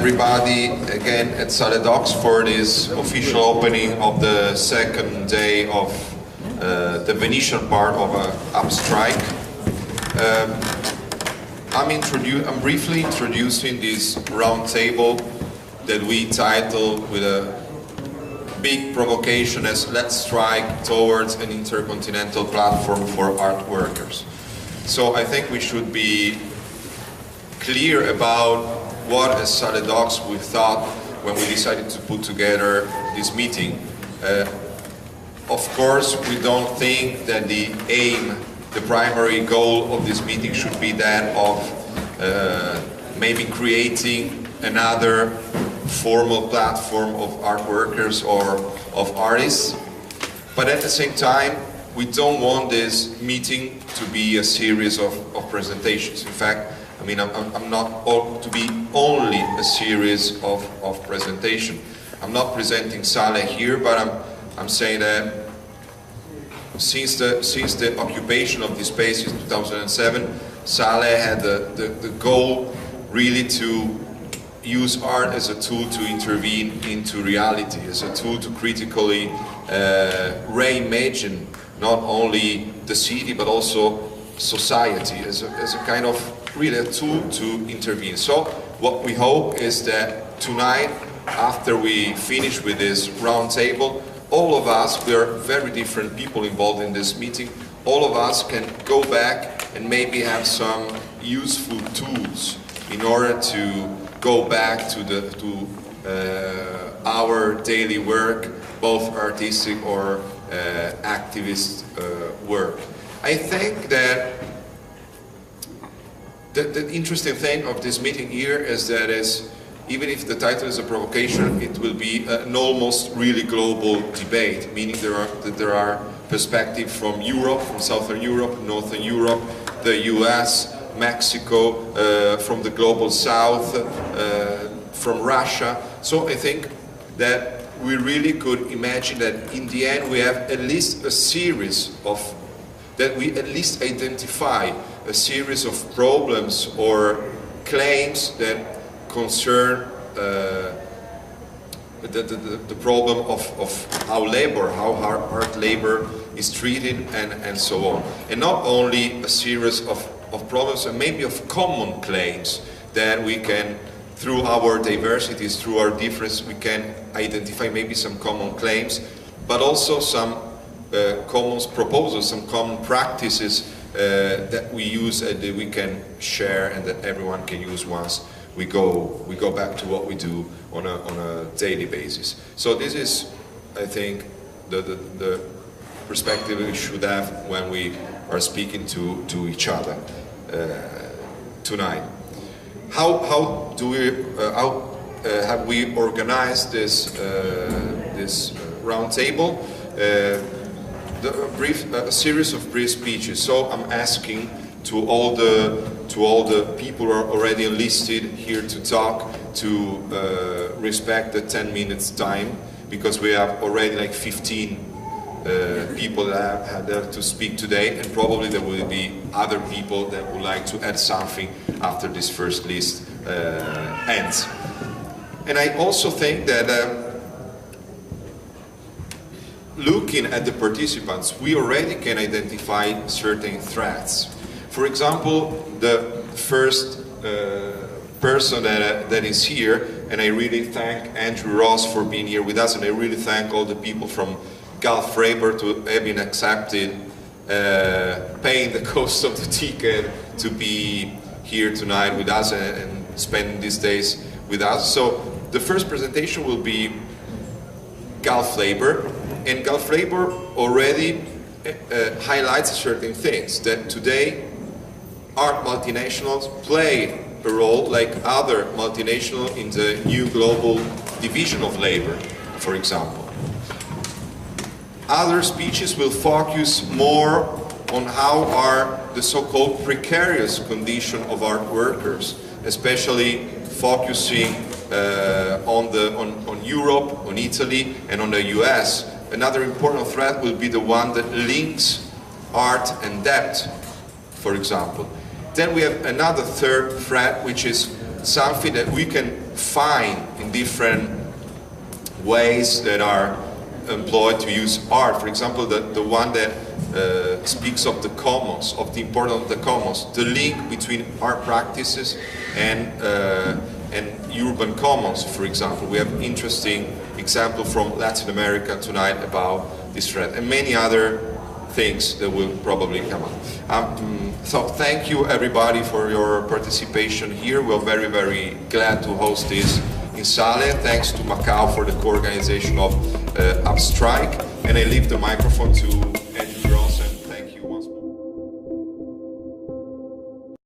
everybody again at S.a.L.E Docs for this official opening of the second day of the Venetian part of abSTRIKE. I'm briefly introducing this round table that we titled with a big provocation as "Let's strike towards an intercontinental platform for art workers." So I think we should be clear about what as S.a.L.E Docs we thought when we decided to put together this meeting. Of course, we don't think that the aim, the primary goal of this meeting should be that of maybe creating another formal platform of art workers or of artists. But at the same time, we don't want this meeting to be a series of presentations. In fact, I'm not to be only a series of presentation. I'm not presenting S.a.L.E here, but I'm saying that since the occupation of this space in 2007, S.a.L.E had the goal really to use art as a tool to intervene into reality, as a tool to critically reimagine not only the city but also society, as a kind of really a tool to intervene. So what we hope is that tonight, after we finish with this round table, all of us, we are very different people involved in this meeting, all of us can go back and maybe have some useful tools in order to go back to our daily work, both artistic or activist work. I think that the interesting thing of this meeting here is that even if the title is a provocation, it will be an almost really global debate, meaning there are perspectives from Europe, from Southern Europe, Northern Europe, the US, Mexico, from the global South, from Russia. So I think that we really could imagine that in the end we have at least a series of, that we at least identify a series of problems or claims that concern the problem of how labor, how art labor is treated and so on. And not only a series of problems and maybe of common claims that we can, through our diversities, through our difference, we can identify maybe some common claims, but also some common proposals, some common practices that we use and that we can share and that everyone can use once we go back to what we do on a daily basis. So this is, I think, the perspective we should have when we are speaking to each other tonight. How have we organized this round table? A series of brief speeches. So I'm asking to all the people who are already enlisted here to talk to respect the 10 minutes time, because we have already like 15 people that have to speak today, and probably there will be other people that would like to add something after this first list ends. And I also think that looking at the participants, we already can identify certain threats. For example, the first person that is here, and I really thank Andrew Ross for being here with us, and I really thank all the people from Gulf Freiburg to having accepted paying the cost of the ticket to be here tonight with us and spending these days with us. So the first presentation will be Gulf Freiburg, and Gulf Freiburg already highlights certain things, that today art multinationals play a role like other multinationals in the new global division of labor, for example. Other speeches will focus more on how are the so-called precarious condition of art workers, especially focusing on Europe, on Italy, and on the US. Another important threat will be the one that links art and debt, for example. Then we have another third threat, which is something that we can find in different ways that are employed to use art. For example, the one that speaks of the commons, of the importance of the commons, the link between art practices and urban commons, for example. We have interesting example from Latin America tonight about this trend, and many other things that will probably come up. So thank you everybody for your participation here. We're very, very glad to host this in S.a.L.E. Thanks to Macau for the co-organization of abSTRIKE. And I leave the microphone to